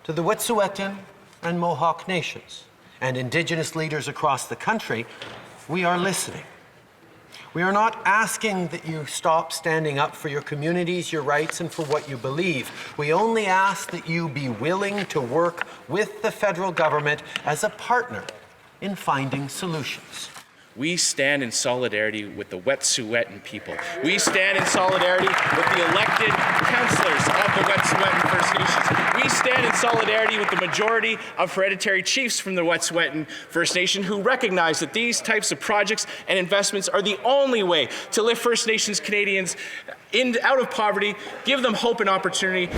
to the Wet'suwet'en and Mohawk nations and Indigenous leaders across the country, we are listening. We are not asking that you stop standing up for your communities, your rights, and for what you believe. We only ask that you be willing to work with the federal government as a partner in finding solutions. We stand in solidarity with the Wet'suwet'en people. We stand in solidarity with the elected councillors of the Wet'suwet'en First Nations. We stand in solidarity with the majority of hereditary chiefs from the Wet'suwet'en First Nation who recognize that these types of projects and investments are the only way to lift First Nations Canadians out of poverty, give them hope and opportunity.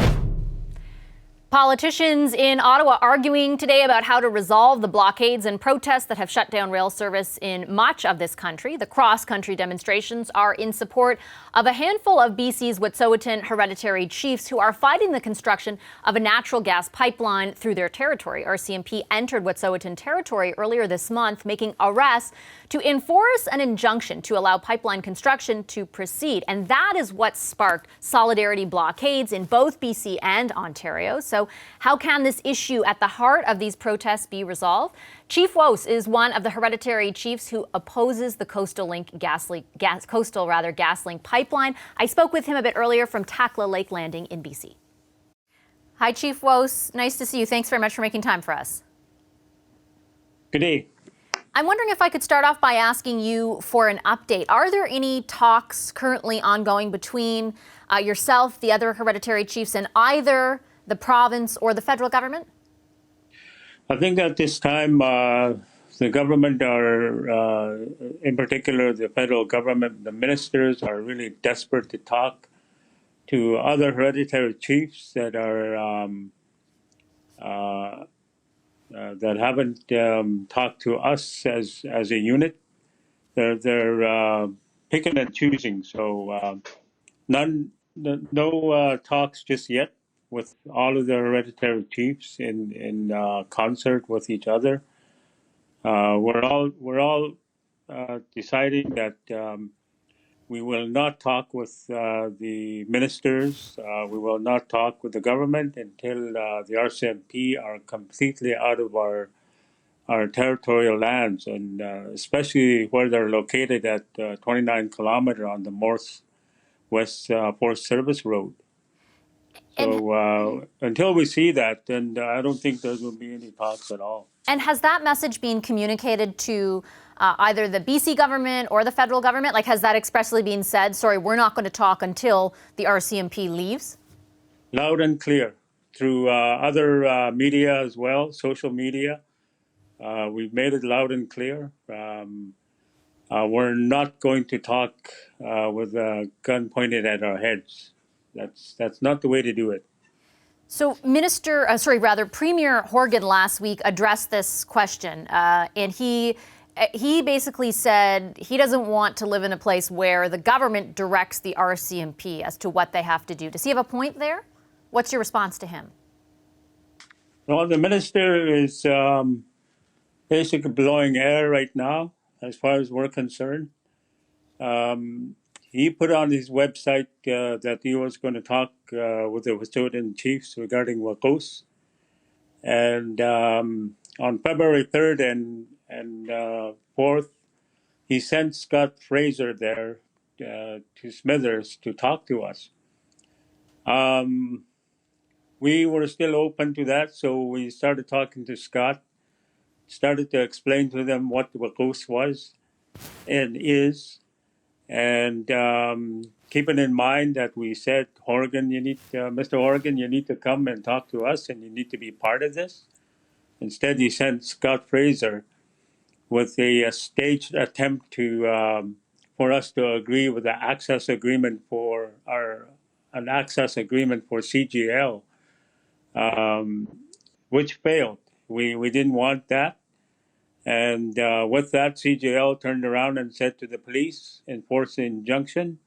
Politicians in Ottawa arguing today about how to resolve the blockades and protests that have shut down rail service in much of this country. The cross-country demonstrations are in support of a handful of BC's Wet'suwet'en hereditary chiefs who are fighting the construction of a natural gas pipeline through their territory. RCMP entered Wet'suwet'en territory earlier this month, making arrests to enforce an injunction to allow pipeline construction to proceed. And that is what sparked solidarity blockades in both BC and Ontario. So how can this issue at the heart of these protests be resolved? Chief Wose is one of the hereditary chiefs who opposes the Coastal GasLink pipeline. I spoke with him a bit earlier from Takla Lake Landing in BC. Hi, Chief Wose. Nice to see you. Thanks very much for making time for us. Good day. I'm wondering if I could start off by asking you for an update. Are there any talks currently ongoing between yourself, the other hereditary chiefs, and either the province or the federal government? I think at this time, the government are, in particular, the federal government, the ministers are really desperate to talk to other hereditary chiefs that are that haven't talked to us as a unit. They're picking and choosing. So no talks just yet with all of the hereditary chiefs in concert with each other. We're all deciding that we will not talk with the ministers. We will not talk with the government until the RCMP are completely out of our territorial lands, and especially where they're located at 29 kilometer on the Northwest Forest Service Road. So until we see that, then I don't think there will be any talks at all. And has that message been communicated to either the BC government or the federal government? Like, has that expressly been said, sorry, we're not going to talk until the RCMP leaves? Loud and clear through other media as well, social media. We've made it loud and clear. We're not going to talk with a gun pointed at our heads. That's not the way to do it. So Premier Horgan last week addressed this question, and he basically said he doesn't want to live in a place where the government directs the RCMP as to what they have to do. Does he have a point there? What's your response to him? Well, the minister is basically blowing air right now, as far as we're concerned. He put on his website that he was going to talk with the Wet'suwet'en chiefs regarding Wakos. And on February 3rd and 4th, he sent Scott Fraser there to Smithers to talk to us. We were still open to that, so we started talking to Scott, started to explain to them what the Wakos was and is. And keeping in mind that we said, Horgan, Mr. Horgan, you need to come and talk to us, and you need to be part of this. Instead, he sent Scott Fraser with a staged attempt to for us to agree with the access agreement for an access agreement for CGL, which failed. We didn't want that. And with that, CGL turned around and said to the police, enforce the injunction,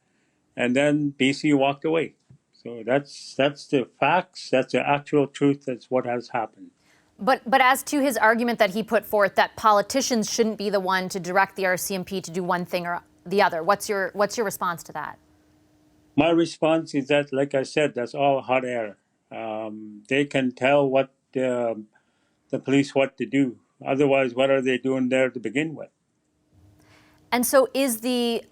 and then BC walked away. So that's the facts. That's the actual truth. That's what has happened. But as to his argument that he put forth that politicians shouldn't be the one to direct the RCMP to do one thing or the other, what's your response to that? My response is that, like I said, that's all hot air. They can tell what the police what to do. Otherwise, what are they doing there to begin with? And so is the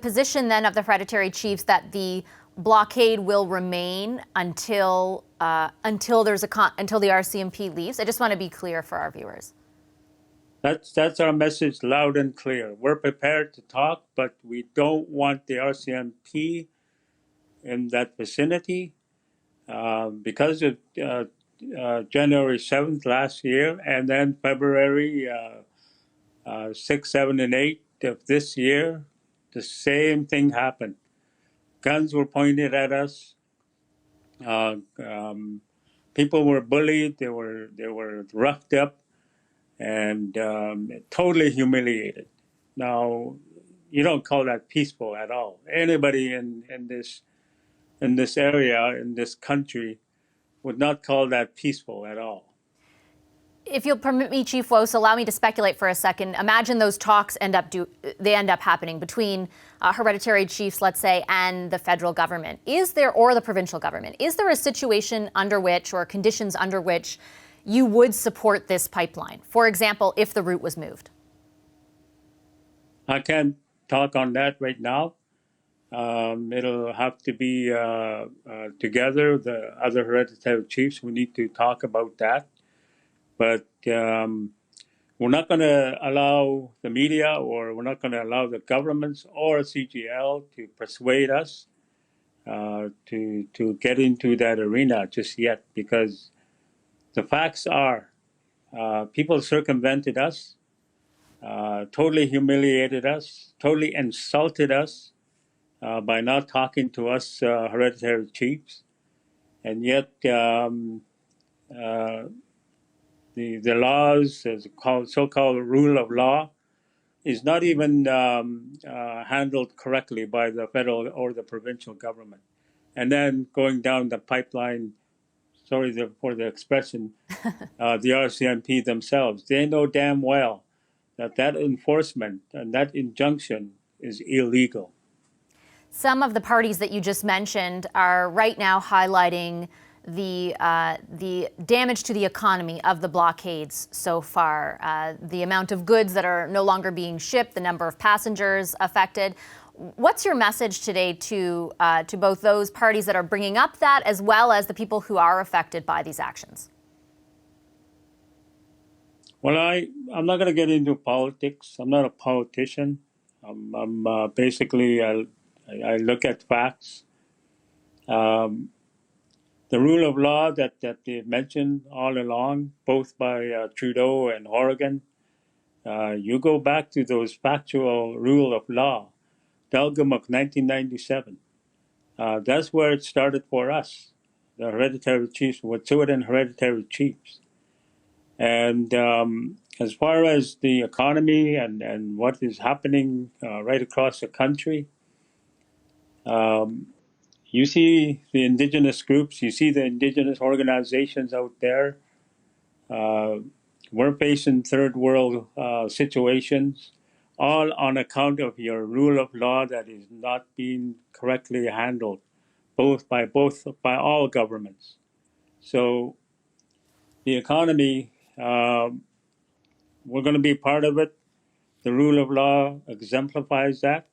position then of the hereditary chiefs that the blockade will remain until until the RCMP leaves? I just want to be clear for our viewers. That's our message, loud and clear. We're prepared to talk, but we don't want the RCMP in that vicinity because of January 7th last year, and then February 6, 7, and 8 of this year, the same thing happened. Guns were pointed at us. People were bullied. They were roughed up and totally humiliated. Now, you don't call that peaceful at all. Anybody in this area, in this country, would not call that peaceful at all. If you'll permit me, Chief Wos, allow me to speculate for a second. Imagine those talks end up happening between hereditary chiefs, let's say, and the federal government. Or the provincial government? Is there a situation under which, or conditions under which, you would support this pipeline? For example, if the route was moved? I can't talk on that right now. It'll have to be together, the other hereditary chiefs. We need to talk about that. But we're not going to allow the media, or we're not going to allow the governments or CGL to persuade us to get into that arena just yet, because the facts are people circumvented us, totally humiliated us, totally insulted us by not talking to us hereditary chiefs, and yet the laws, as called so-called rule of law, is not even handled correctly by the federal or the provincial government. And then going down the pipeline, sorry for the expression, the RCMP themselves, they know damn well that enforcement and that injunction is illegal. Some of the parties that you just mentioned are right now highlighting the damage to the economy of the blockades so far, the amount of goods that are no longer being shipped, the number of passengers affected. What's your message today to both those parties that are bringing up that, as well as the people who are affected by these actions? Well, I'm not going to get into politics. I'm not a politician. I'm basically, I look at facts. The rule of law that they've mentioned all along, both by Trudeau and Oregon, you go back to those factual rule of law, Delgum of 1997. That's where it started for us, the hereditary chiefs, Wet'suwet'en hereditary chiefs. And as far as the economy and what is happening right across the country, you see the indigenous groups, you see the indigenous organizations out there. We're facing third world situations, all on account of your rule of law that is not being correctly handled, by all governments. So the economy, we're going to be part of it. The rule of law exemplifies that.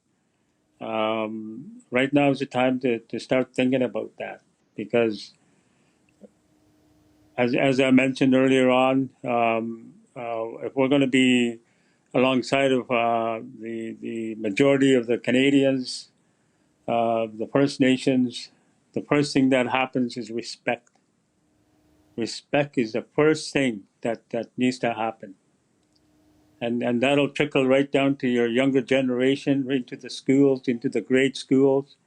Right now is the time to start thinking about that, because as I mentioned earlier on, if we're going to be alongside of the majority of the Canadians, the First Nations, the first thing that happens is respect. Respect is the first thing that needs to happen. And that'll trickle right down to your younger generation, into the schools, into the grade schools.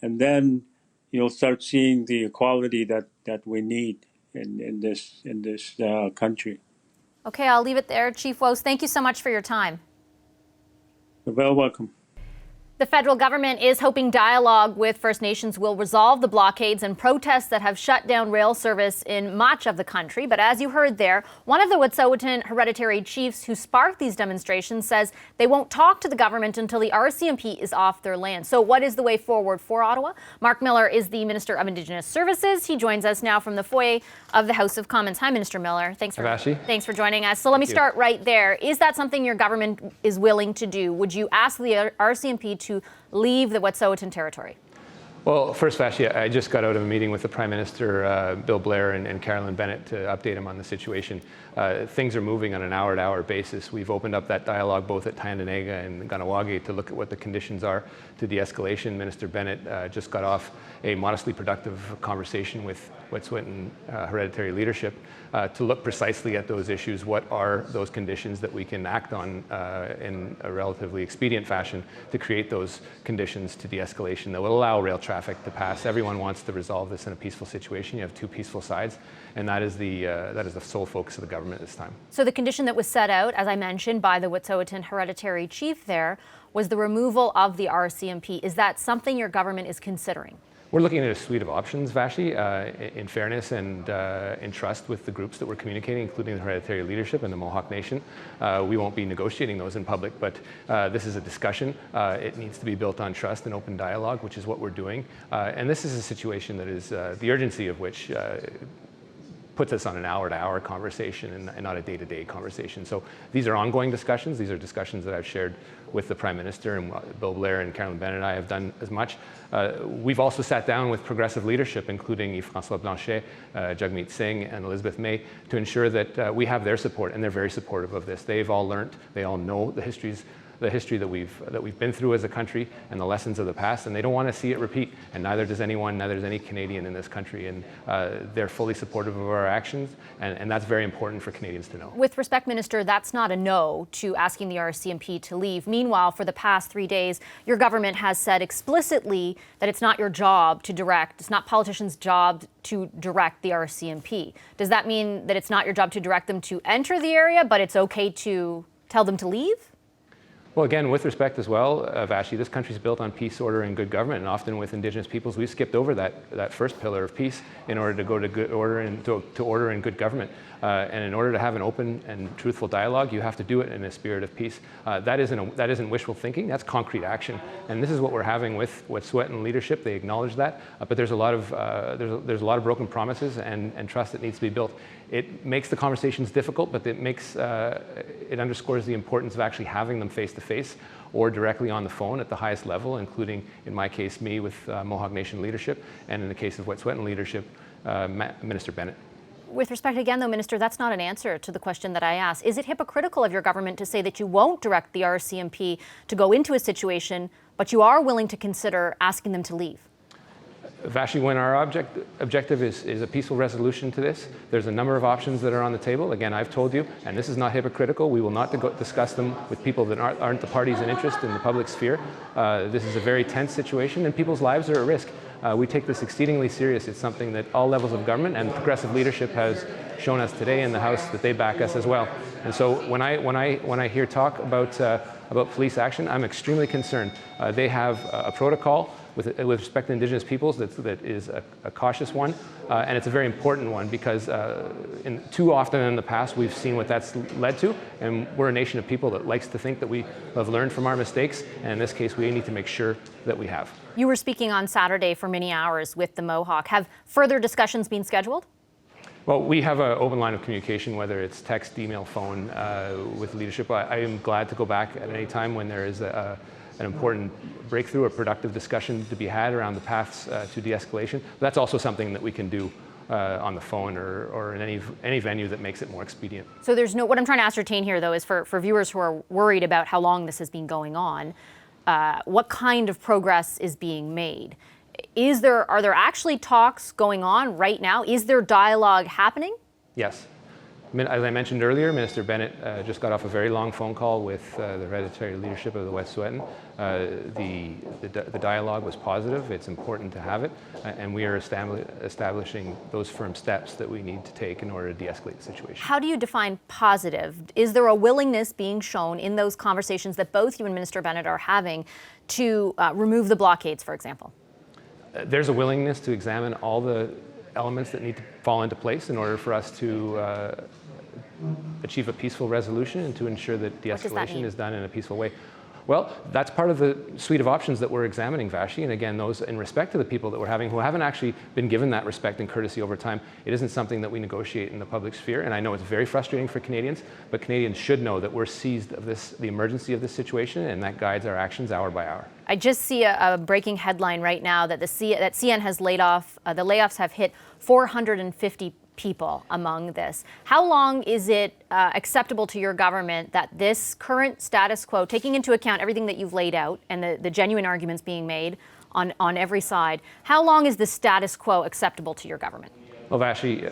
And then you'll start seeing the equality that we need in this country. Okay, I'll leave it there. Chief Wos, thank you so much for your time. You're well welcome. The federal government is hoping dialogue with First Nations will resolve the blockades and protests that have shut down rail service in much of the country. But as you heard there, one of the Wet'suwet'en hereditary chiefs who sparked these demonstrations says they won't talk to the government until the RCMP is off their land. So what is the way forward for Ottawa? Mark Miller is the Minister of Indigenous Services. He joins us now from the foyer of the House of Commons. Hi, Minister Miller. Thanks for joining us. So let me start right there. Is that something your government is willing to do? Would you ask the RCMP to leave the Wet'suwet'en territory? Well, first, Vashi, I just got out of a meeting with the Prime Minister, Bill Blair, and Carolyn Bennett to update him on the situation. Things are moving on an hour-to-hour basis. We've opened up that dialogue both at Tyendinaga and Kahnawake to look at what the conditions are to de-escalation. Minister Bennett just got off a modestly productive conversation with Wet'suwet'en hereditary leadership to look precisely at those issues. What are those conditions that we can act on in a relatively expedient fashion to create those conditions to de-escalation that will allow rail traffic to pass? Everyone wants to resolve this in a peaceful situation. You have two peaceful sides, and that is the sole focus of the government at this time. So the condition that was set out, as I mentioned, by the Wet'suwet'en hereditary chief there was the removal of the RCMP. Is that something your government is considering? We're looking at a suite of options, Vashi, in fairness and in trust with the groups that we're communicating, including the hereditary leadership and the Mohawk Nation. We won't be negotiating those in public, but this is a discussion. It needs to be built on trust and open dialogue, which is what we're doing. And this is a situation that is the urgency of which puts us on an hour-to-hour conversation and not a day-to-day conversation. So these are ongoing discussions. These are discussions that I've shared with the Prime Minister, and Bill Blair and Carolyn Bennett and I have done as much. We've also sat down with progressive leadership, including Yves-François Blanchet, Jagmeet Singh, and Elizabeth May, to ensure that we have their support, and they're very supportive of this. They've all learned, they all know the history that we've been through as a country and the lessons of the past, and they don't want to see it repeat, and neither does any Canadian in this country, and they're fully supportive of our actions, and that's very important for Canadians to know. With respect, Minister, that's not a no to asking the RCMP to leave. Meanwhile, for the past 3 days, your government has said explicitly that it's not your job to direct, it's not politicians' job to direct the RCMP. Does that mean that it's not your job to direct them to enter the area, but it's okay to tell them to leave? Well, again, with respect as well, Vashi, this country's built on peace, order, and good government, and often with Indigenous peoples, we've skipped over that first pillar of peace in order to go to good order and to order and good government. And in order to have an open and truthful dialogue, you have to do it in a spirit of peace. That isn't wishful thinking. That's concrete action. And this is what we're having with Wet'suwet'en leadership. They acknowledge that, but there's a lot of broken promises and trust that needs to be built. It makes the conversations difficult, but it underscores the importance of actually having them face to face or directly on the phone at the highest level, including, in my case, me with Mohawk Nation leadership, and in the case of Wet'suwet'en leadership, Minister Bennett. With respect again, though, Minister, that's not an answer to the question that I asked. Is it hypocritical of your government to say that you won't direct the RCMP to go into a situation, but you are willing to consider asking them to leave? Vashi, when our objective is a peaceful resolution to this, there's a number of options that are on the table. Again, I've told you, and this is not hypocritical, we will not discuss them with people that aren't the parties in interest in the public sphere. This is a very tense situation, and people's lives are at risk. We take this exceedingly serious. It's something that all levels of government and progressive leadership has shown us today in the House that they back us as well. And so when I hear talk about police action, I'm extremely concerned. They have a protocol with respect to Indigenous peoples that is a cautious one, and it's a very important one because too often in the past we've seen what that's led to, and we're a nation of people that likes to think that we have learned from our mistakes, and in this case we need to make sure that we have. You were speaking on Saturday for many hours with the Mohawk. Have further discussions been scheduled? Well, we have an open line of communication, whether it's text, email, phone, with leadership. I am glad to go back at any time when there is an important breakthrough or productive discussion to be had around the paths to de-escalation. That's also something that we can do on the phone or in any venue that makes it more expedient. So what I'm trying to ascertain here, though, is for viewers who are worried about how long this has been going on, what kind of progress is being made? Are there actually talks going on right now? Is there dialogue happening? Yes. As I mentioned earlier, Minister Bennett just got off a very long phone call with the hereditary leadership of the Wet'suwet'en. The dialogue was positive. It's important to have it, and we are establishing those firm steps that we need to take in order to de-escalate the situation. How do you define positive? Is there a willingness being shown in those conversations that both you and Minister Bennett are having to remove the blockades, for example? There's a willingness to examine all the elements that need to fall into place in order for us to achieve a peaceful resolution and to ensure that de-escalation is done in a peaceful way. Well, that's part of the suite of options that we're examining, Vashi, and again, those in respect to the people that we're having who haven't actually been given that respect and courtesy over time. It isn't something that we negotiate in the public sphere, and I know it's very frustrating for Canadians, but Canadians should know that we're seized of the emergency of this situation, and that guides our actions hour by hour. I just see a breaking headline right now that that CN has laid off, the layoffs have hit 450 people among this. How long is it acceptable to your government that this current status quo, taking into account everything that you've laid out and the genuine arguments being made on every side, how long is the status quo acceptable to your government? Well, Vashi,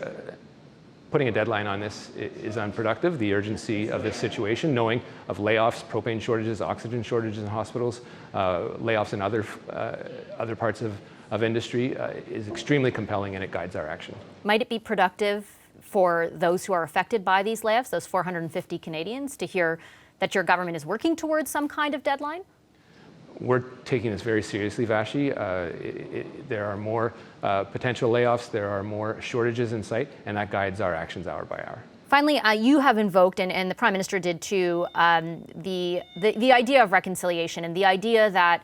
putting a deadline on this is unproductive. The urgency of this situation, knowing of layoffs, propane shortages, oxygen shortages in hospitals, layoffs in other parts of industry is extremely compelling, and it guides our action. Might it be productive for those who are affected by these layoffs, those 450 Canadians, to hear that your government is working towards some kind of deadline? We're taking this very seriously, Vashi. There are more potential layoffs, there are more shortages in sight, and that guides our actions hour by hour. Finally, you have invoked, and the Prime Minister did too, the idea of reconciliation and the idea that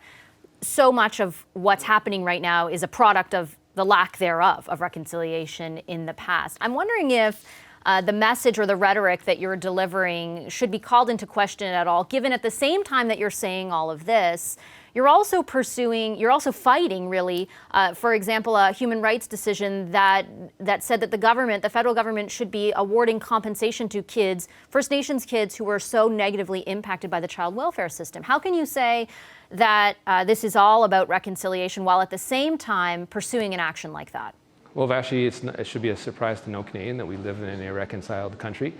so much of what's happening right now is a product of the lack thereof of reconciliation in the past. I'm wondering if the message or the rhetoric that you're delivering should be called into question at all, given at the same time that you're saying all of this, you're also fighting, really, for example, a human rights decision that said that the federal government should be awarding compensation to kids, First Nations kids, who were so negatively impacted by the child welfare system. How can you say that this is all about reconciliation while at the same time pursuing an action like that? Well, Vashi, it should be a surprise to no Canadian that we live in an irreconciled country.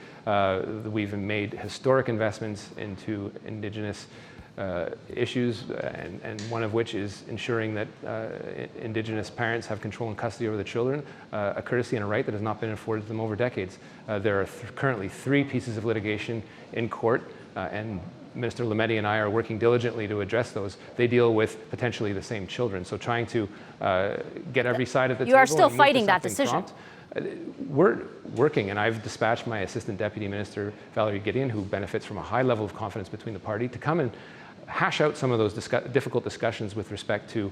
We've made historic investments into Indigenous issues, and one of which is ensuring that Indigenous parents have control and custody over the children, a courtesy and a right that has not been afforded to them over decades. There are currently 3 pieces of litigation in court, and Minister Lametti and I are working diligently to address those. They deal with potentially the same children. So trying to get every side of the table. You are still fighting that decision. We're working, and I've dispatched my Assistant Deputy Minister, Valerie Gideon, who benefits from a high level of confidence between the party, to come and hash out some of those difficult discussions with respect to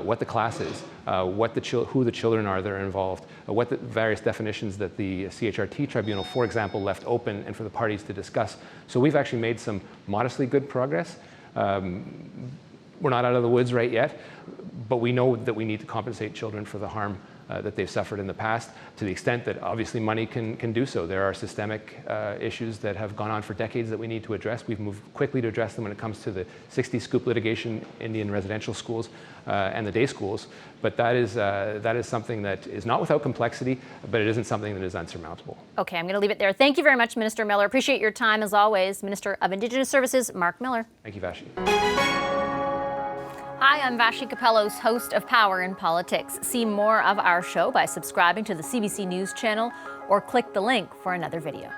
what the class is, who the children are that are involved, what the various definitions that the CHRT tribunal, for example, left open and for the parties to discuss. So we've actually made some modestly good progress. We're not out of the woods right yet, but we know that we need to compensate children for the harm that they've suffered in the past, to the extent that obviously money can do so. There are systemic issues that have gone on for decades that we need to address. We've moved quickly to address them when it comes to the 60 scoop litigation, Indian residential schools, and the day schools. But that is something that is not without complexity, but it isn't something that is unsurmountable. Okay, I'm going to leave it there. Thank you very much, Minister Miller. Appreciate your time as always. Minister of Indigenous Services, Mark Miller. Thank you, Vashi. Hi, I'm Vashi Capellos, host of Power in Politics. See more of our show by subscribing to the CBC News channel or click the link for another video.